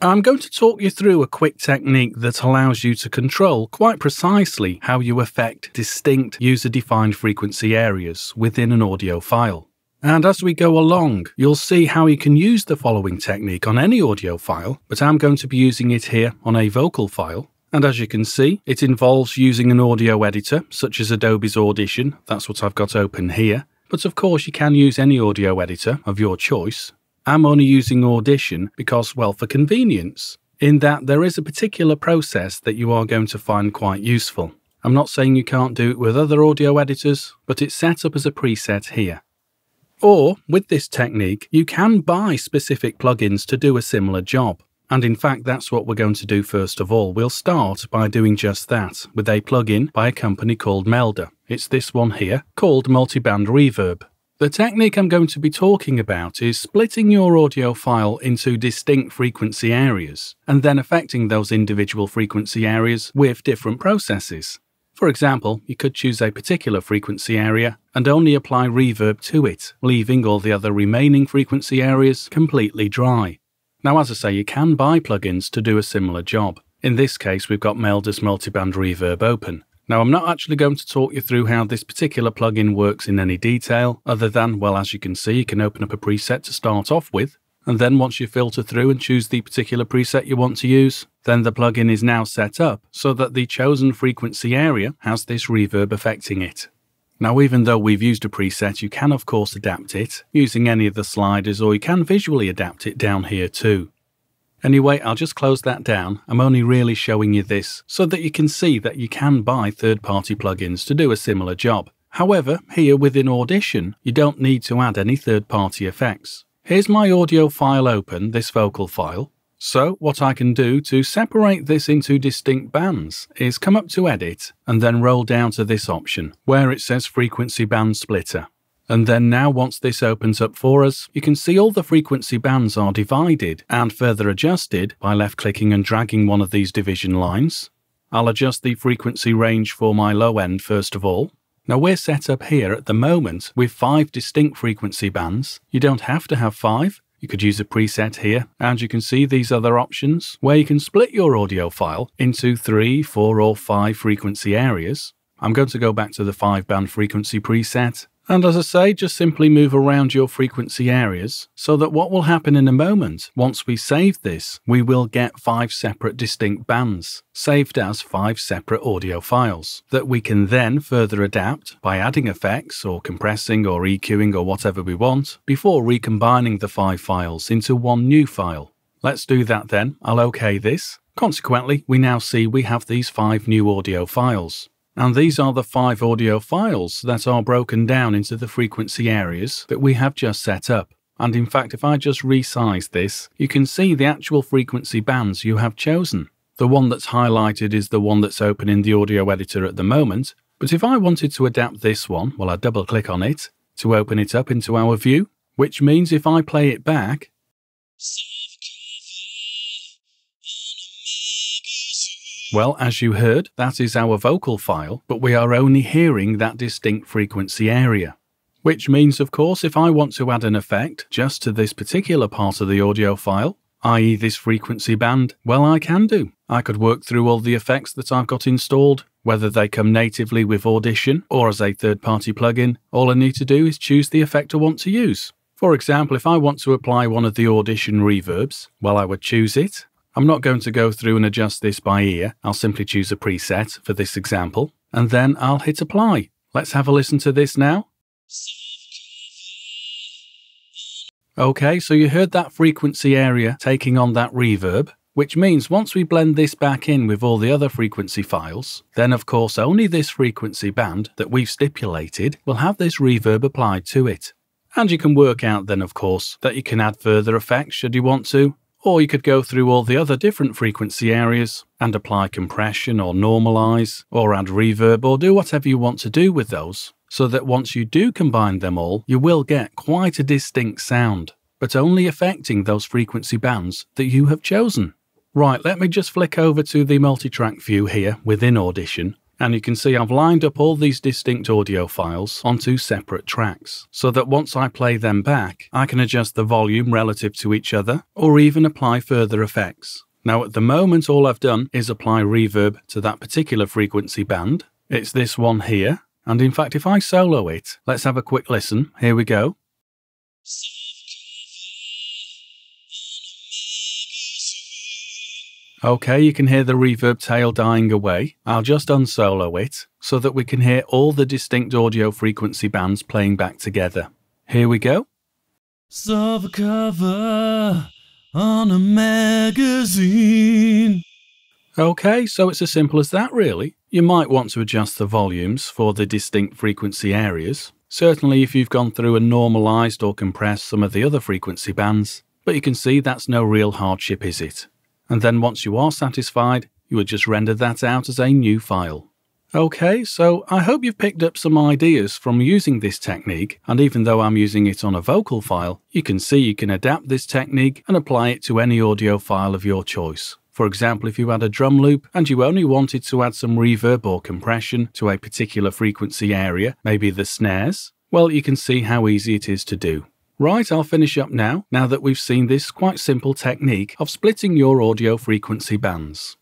I'm going to talk you through a quick technique that allows you to control quite precisely how you affect distinct user-defined frequency areas within an audio file. And as we go along, you'll see how you can use the following technique on any audio file, but I'm going to be using it here on a vocal file. And as you can see, it involves using an audio editor, such as Adobe's Audition. That's what I've got open here. But of course, you can use any audio editor of your choice. I'm only using Audition because, well, for convenience, in that there is a particular process that you are going to find quite useful. I'm not saying you can't do it with other audio editors, but it's set up as a preset here. Or, with this technique, you can buy specific plugins to do a similar job. And in fact, that's what we're going to do first of all. We'll start by doing just that, with a plugin by a company called Melda. It's this one here, called MultibandReverb. The technique I'm going to be talking about is splitting your audio file into distinct frequency areas, and then affecting those individual frequency areas with different processes. For example, you could choose a particular frequency area and only apply reverb to it, leaving all the other remaining frequency areas completely dry. Now, as I say, you can buy plugins to do a similar job. In this case, we've got Melda's MultibandReverb open. Now, I'm not actually going to talk you through how this particular plugin works in any detail, other than, well, as you can see, you can open up a preset to start off with, and then once you filter through and choose the particular preset you want to use, then the plugin is now set up so that the chosen frequency area has this reverb affecting it. Now, even though we've used a preset, you can of course adapt it using any of the sliders, or you can visually adapt it down here too. Anyway, I'll just close that down. I'm only really showing you this so that you can see that you can buy third-party plugins to do a similar job. However, here within Audition, you don't need to add any third-party effects. Here's my audio file open, this vocal file. So what I can do to separate this into distinct bands is come up to Edit and then roll down to this option where it says Frequency Band Splitter. And then now once this opens up for us, you can see all the frequency bands are divided and further adjusted by left-clicking and dragging one of these division lines. I'll adjust the frequency range for my low end first of all. Now we're set up here at the moment with 5 distinct frequency bands. You don't have to have 5. You could use a preset here, and you can see these other options where you can split your audio file into 3, 4 or 5 frequency areas. I'm going to go back to the 5-band frequency preset. And as I say, just simply move around your frequency areas so that what will happen in a moment, once we save this, we will get 5 separate distinct bands, saved as 5 separate audio files, that we can then further adapt by adding effects or compressing or EQing or whatever we want, before recombining the 5 files into one new file. Let's do that then. I'll OK this. Consequently, we now see we have these 5 new audio files. And these are the 5 audio files that are broken down into the frequency areas that we have just set up. And in fact, if I just resize this, you can see the actual frequency bands you have chosen. The one that's highlighted is the one that's open in the audio editor at the moment. But if I wanted to adapt this one, well, I'd double click on it to open it up into our view, which means if I play it back, well, as you heard, that is our vocal file, but we are only hearing that distinct frequency area. Which means, of course, if I want to add an effect just to this particular part of the audio file, i.e. this frequency band, well, I can do. I could work through all the effects that I've got installed, whether they come natively with Audition or as a third-party plugin. All I need to do is choose the effect I want to use. For example, if I want to apply one of the Audition reverbs, well, I would choose it. I'm not going to go through and adjust this by ear. I'll simply choose a preset for this example, and then I'll hit apply. Let's have a listen to this now. Okay, so you heard that frequency area taking on that reverb, which means once we blend this back in with all the other frequency files, then of course only this frequency band that we've stipulated will have this reverb applied to it. And you can work out then, of course, that you can add further effects should you want to. Or you could go through all the other different frequency areas and apply compression or normalize or add reverb or do whatever you want to do with those, so that once you do combine them all, you will get quite a distinct sound, but only affecting those frequency bands that you have chosen. Right, let me just flick over to the multi-track view here within Audition, And you can see I've lined up all these distinct audio files onto separate tracks, so that once I play them back, I can adjust the volume relative to each other, or even apply further effects. Now at the moment all I've done is apply reverb to that particular frequency band. It's this one here, and in fact if I solo it, let's have a quick listen. Here we go. Okay, you can hear the reverb tail dying away. I'll just unsolo it so that we can hear all the distinct audio frequency bands playing back together. Here we go. Soft cover on a magazine. Okay, so it's as simple as that really. You might want to adjust the volumes for the distinct frequency areas. Certainly if you've gone through and normalized or compressed some of the other frequency bands, but you can see that's no real hardship, is it? And then once you are satisfied, you would just render that out as a new file. Okay, so I hope you've picked up some ideas from using this technique, and even though I'm using it on a vocal file, you can see you can adapt this technique and apply it to any audio file of your choice. For example, if you had a drum loop and you only wanted to add some reverb or compression to a particular frequency area, maybe the snares, well, you can see how easy it is to do. Right, I'll finish up now that we've seen this quite simple technique of splitting your audio frequency bands.